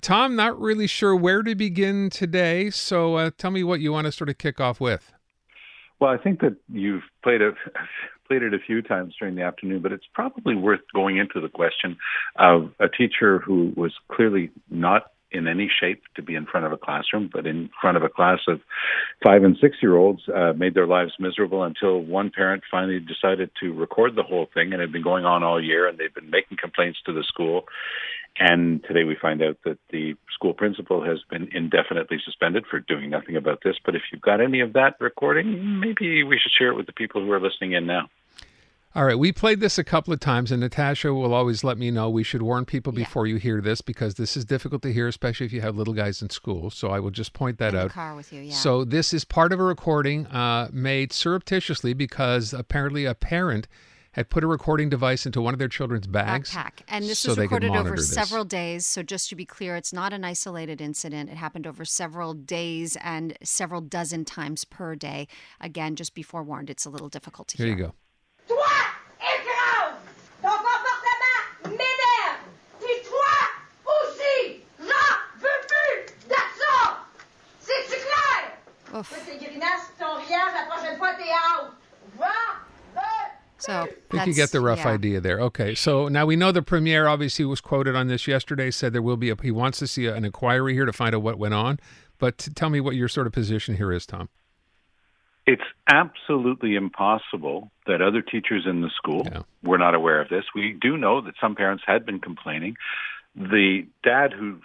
Tom, not really sure where to begin today, so tell me what you want to sort of kick off with. Well, I think that you've played it a few times during the afternoon, but it's probably worth going into the question of a teacher who was clearly not in any shape to be in front of a classroom, but in front of a class of 5- and 6-year-olds, made their lives miserable until one parent finally decided to record the whole thing, and it had been going on all year, and they've been making complaints to the school. And today we find out that the school principal has been indefinitely suspended for doing nothing about this. But if you've got any of that recording, maybe we should share it with the people who are listening in now. All right, we played this a couple of times, and Natasha will always let me know we should warn people before you hear this, because this is difficult to hear, especially if you have little guys in school. So I will just point that out. In the car with you, yeah. So this is part of a recording made surreptitiously because apparently a parent had put a recording device into one of their children's bags. Backpack. And this so was they could recorded over monitor this. several days. So just to be clear, it's not an isolated incident. It happened over several days and several dozen times per day. Again, just be forewarned, it's a little difficult to hear. Here you go. Toi, écrase! Ton comportement m'énerve! Puis toi aussi, j'en veux plus de ça! C'est-tu clair? Oof. Toi, tes grimaces, ton riage, la prochaine fois, t'es out! Va! So I think you get the rough idea there. Okay, so now we know the premier obviously was quoted on this yesterday, said there will be he wants to see an inquiry here to find out what went on. But tell me what your sort of position here is, Tom. It's absolutely impossible that other teachers in the school were not aware of this. We do know that some parents had been complaining. The dad who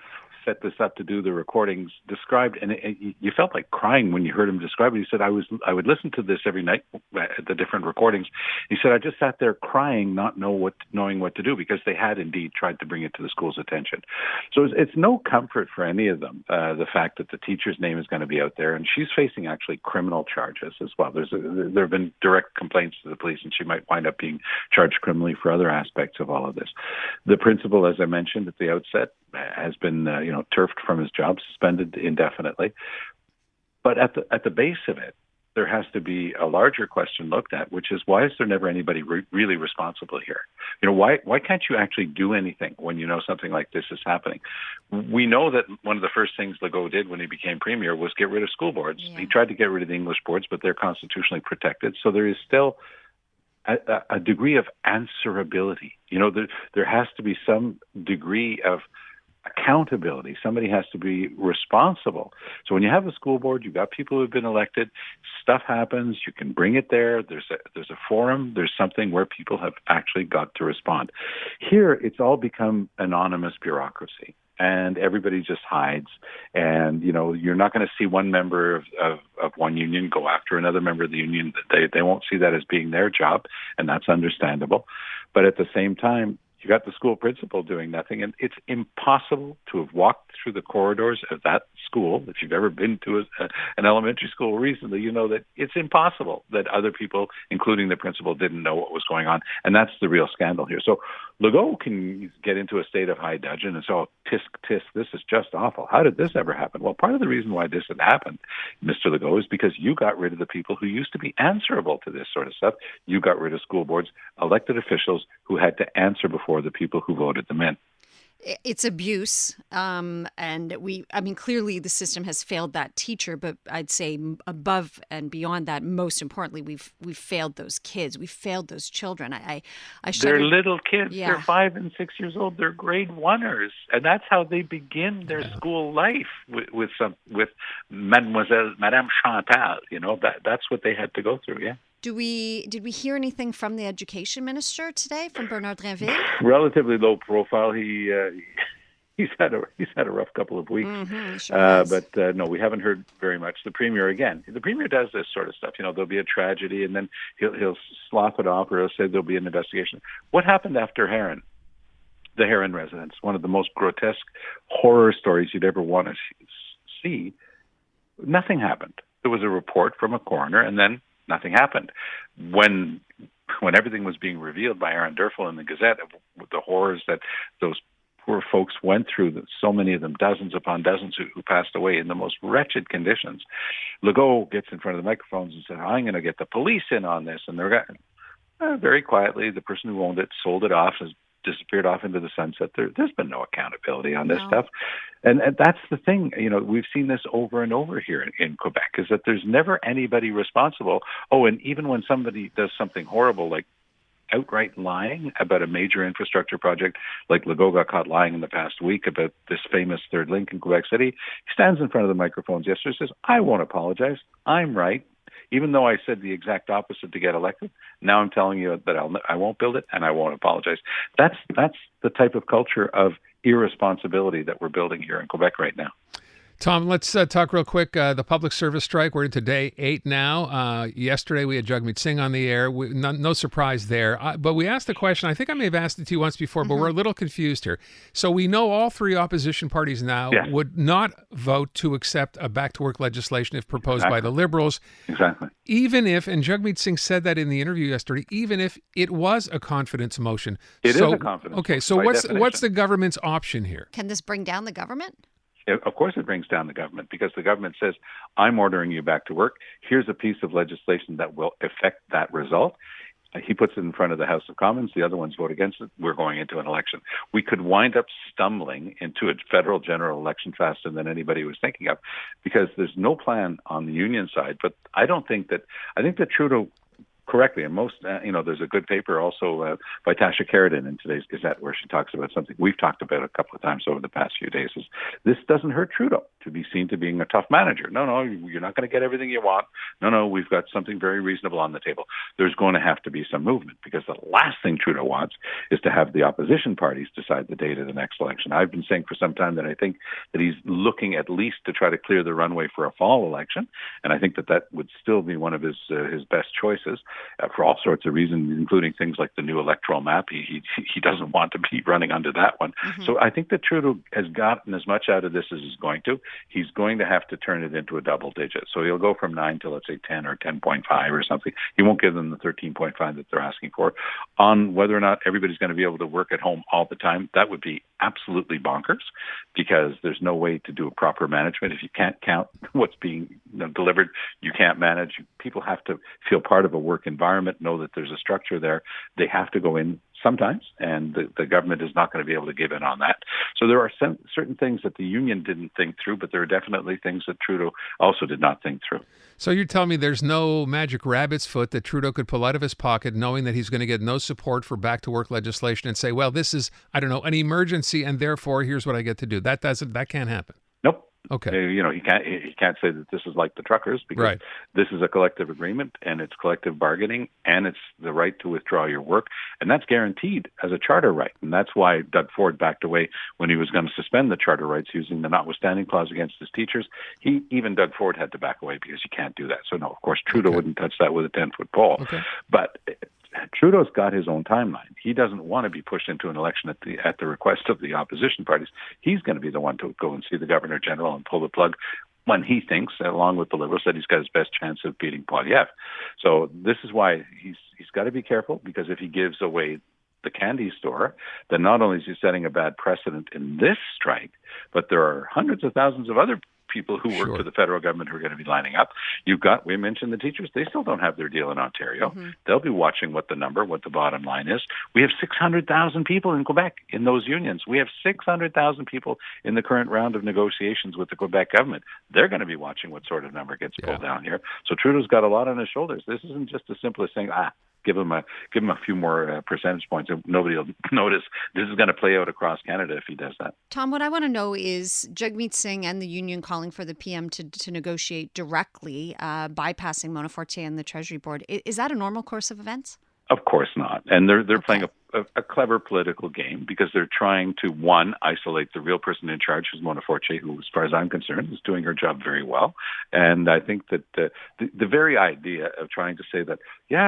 set this up to do the recordings described, and you felt like crying when you heard him describe it. He said, I would listen to this every night at the different recordings. He said, I just sat there crying, not knowing what to do, because they had indeed tried to bring it to the school's attention. So it's no comfort for any of them, the fact that the teacher's name is going to be out there, and she's facing actually criminal charges as well. There have been direct complaints to the police, and she might wind up being charged criminally for other aspects of all of this. The principal, as I mentioned at the outset, has been turfed from his job, suspended indefinitely. But at the base of it, there has to be a larger question looked at, which is, why is there never anybody really responsible here? Why can't you actually do anything when you know something like this is happening? We know that one of the first things Legault did when he became premier was get rid of school boards. Yeah. He tried to get rid of the English boards, but they're constitutionally protected. So there is still a degree of answerability. There has to be some degree of accountability. Somebody has to be responsible. So when you have a school board, you've got people who have been elected, stuff happens, you can bring it there, there's a forum, there's something where people have actually got to respond. Here, it's all become anonymous bureaucracy, and everybody just hides. And, you're not going to see one member of one union go after another member of the union. They won't see that as being their job, and that's understandable. But at the same time, you got the school principal doing nothing, and it's impossible to have walked through the corridors of that school. If you've ever been to an elementary school recently, you know that it's impossible that other people, including the principal, didn't know what was going on, and that's the real scandal here. So Legault can get into a state of high dudgeon and say, oh, tisk, tisk, this is just awful. How did this ever happen? Well, part of the reason why this had happened, Mr. Legault, is because you got rid of the people who used to be answerable to this sort of stuff. You got rid of school boards, elected officials who had to answer before the people who voted them in. It's abuse, and clearly the system has failed that teacher, but I'd say above and beyond that, most importantly, we've failed those kids. We've failed those children. They're little kids. Yeah. They're 5 and 6 years old. They're grade oneers, and that's how they begin their school life with Madame Chantal. That's what they had to go through. Yeah. Did we hear anything from the education minister today, from Bernard Drinville? Relatively low profile. He's had a rough couple of weeks. Mm-hmm, sure but no, we haven't heard very much. The premier does this sort of stuff. There'll be a tragedy, and then he'll slough it off, or he'll say there'll be an investigation. What happened after Heron? The Heron residence, one of the most grotesque horror stories you'd ever want to see. Nothing happened. There was a report from a coroner, and then nothing happened. When everything was being revealed by Aaron Durfel in the Gazette of the horrors that those poor folks went through, so many of them, dozens upon dozens who passed away in the most wretched conditions, Legault gets in front of the microphones and said, I'm going to get the police in on this. And they're very quietly, the person who owned it sold it off as disappeared off into the sunset. There's been no accountability on this stuff. And that's the thing. We've seen this over and over here in Quebec, is that there's never anybody responsible. Oh, and even when somebody does something horrible, like outright lying about a major infrastructure project, like Legault got caught lying in the past week about this famous third link in Quebec City, he stands in front of the microphones yesterday and says, I won't apologize. I'm right. Even though I said the exact opposite to get elected, now I'm telling you that I won't build it and I won't apologize. That's the type of culture of irresponsibility that we're building here in Quebec right now. Tom, let's talk real quick. The public service strike, we're into day 8 now. Yesterday we had Jagmeet Singh on the air. No surprise there. But we asked the question, I think I may have asked it to you once before, but we're a little confused here. So we know all 3 opposition parties now would not vote to accept a back-to-work legislation if proposed by the Liberals. Exactly. Even if, and Jagmeet Singh said that in the interview yesterday, even if it was a confidence motion. It is a confidence motion. Okay, so what's the government's option here? Can this bring down the government? Of course it brings down the government, because the government says, I'm ordering you back to work. Here's a piece of legislation that will affect that result. He puts it in front of the House of Commons. The other ones vote against it. We're going into an election. We could wind up stumbling into a federal general election faster than anybody was thinking of, because there's no plan on the union side. But I think that Trudeau, correctly, and most, there's a good paper also by Tasha Sheridan in today's Gazette where she talks about something we've talked about a couple of times over the past few days, is this doesn't hurt Trudeau to be seen to being a tough manager. No, you're not going to get everything you want. No, we've got something very reasonable on the table. There's going to have to be some movement, because the last thing Trudeau wants is to have the opposition parties decide the date of the next election. I've been saying for some time that I think that he's looking at least to try to clear the runway for a fall election, and I think that would still be one of his best choices. For all sorts of reasons, including things like the new electoral map. He doesn't want to be running under that one. So I think that Trudeau has gotten as much out of this as he's going to. He's going to have to turn it into a double digit. So he'll go from 9 to, let's say, 10 or 10.5 or something. He won't give them the 13.5 that they're asking for. On whether or not everybody's going to be able to work at home all the time, that would be absolutely bonkers, because there's no way to do a proper management. If you can't count what's being delivered, you can't manage. People have to feel part of a work environment, know that there's a structure there. They have to go in sometimes, and the government is not going to be able to give in on that. So there are certain things that the union didn't think through, but there are definitely things that Trudeau also did not think through. So you're telling me there's no magic rabbit's foot that Trudeau could pull out of his pocket, knowing that he's going to get no support for back-to-work legislation, and say, well, this is, I don't know, an emergency, and therefore here's what I get to do. That can't happen. Nope. Okay. He can't say that this is like the truckers, because this is a collective agreement, and it's collective bargaining, and it's the right to withdraw your work, and that's guaranteed as a charter right. And that's why Doug Ford backed away when he was going to suspend the charter rights using the notwithstanding clause against his teachers. Even Doug Ford had to back away, because you can't do that. So no, of course, Trudeau wouldn't touch that with a 10-foot pole. Okay. But Trudeau's got his own timeline. He doesn't want to be pushed into an election at the request of the opposition parties. He's going to be the one to go and see the Governor General and pull the plug when he thinks, along with the Liberals, that he's got his best chance of beating Poilievre. So this is why he's got to be careful, because if he gives away the candy store, then not only is he setting a bad precedent in this strike, but there are hundreds of thousands of other people who work for the federal government who are going to be lining up. We mentioned the teachers. They still don't have their deal in Ontario. They'll be watching what the bottom line is. We have 600,000 people in Quebec in those unions. We have 600,000 people in the current round of negotiations with the Quebec government. They're going to be watching what sort of number gets pulled down here. So Trudeau's got a lot on his shoulders. This isn't just as simple as saying, give him a few more percentage points, and nobody will notice. This is going to play out across Canada if he does that. Tom, what I want to know is Jagmeet Singh and the union calling for the PM to negotiate directly, bypassing Mona Fortier and the Treasury Board. Is that a normal course of events? Of course not. And they're playing a clever political game, because they're trying to, one, isolate the real person in charge, who's Mona Fortier, who, as far as I'm concerned, is doing her job very well. And I think that the very idea of trying to say that,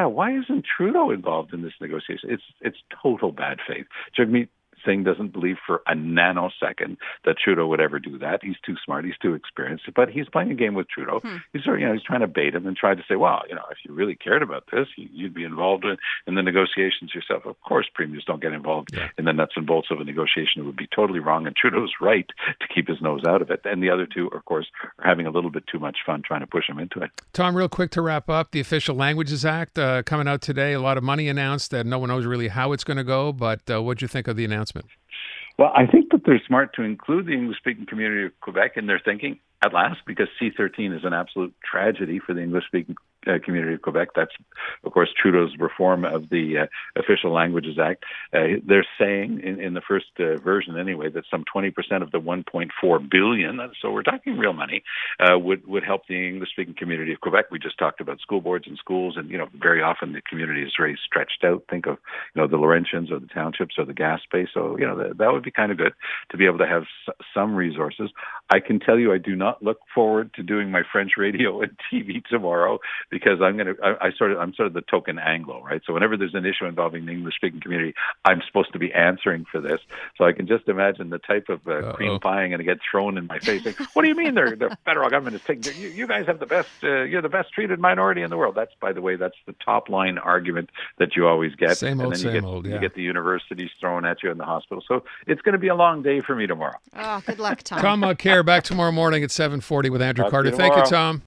why isn't Trudeau involved in this negotiation? It's total bad faith. Jagmeet Singh doesn't believe for a nanosecond that Trudeau would ever do that. He's too smart. He's too experienced. But he's playing a game with Trudeau. He's sort of, he's trying to bait him and try to say, well, if you really cared about this, you'd be involved in the negotiations yourself. Of course, premiers don't get involved in the nuts and bolts of a negotiation. It would be totally wrong, and Trudeau's right to keep his nose out of it. And the other two, of course, are having a little bit too much fun trying to push him into it. Tom, real quick to wrap up, the Official Languages Act coming out today. A lot of money announced that no one knows really how it's going to go, but what do you think of the announcement? Well, I think that they're smart to include the English-speaking community of Quebec in their thinking at last, because C-13 is an absolute tragedy for the English-speaking community of Quebec. That's, of course, Trudeau's reform of the Official Languages Act. They're saying, in the first version anyway, that some 20% of the $1.4 billion, so we're talking real money, would help the English-speaking community of Quebec. We just talked about school boards and schools, and, very often the community is very stretched out. Think of, the Laurentians or the townships or the Gaspé. So, that would be kind of good to be able to have some resources. I can tell you I do not look forward to doing my French radio and TV tomorrow, because I'm sort of the token Anglo, right? So whenever there's an issue involving the English-speaking community, I'm supposed to be answering for this. So I can just imagine the type of cream pie I'm going to get thrown in my face. Like, what do you mean the federal government is taking? You guys have the best. You're the best treated minority in the world. That's, by the way, that's the top line argument that you always get. Same old. You get the universities thrown at you in the hospital. So it's going to be a long day for me tomorrow. Oh, good luck, Tom. Tom Mulcair back tomorrow morning at 7:40 with Andrew Carter. Thank you, Tom.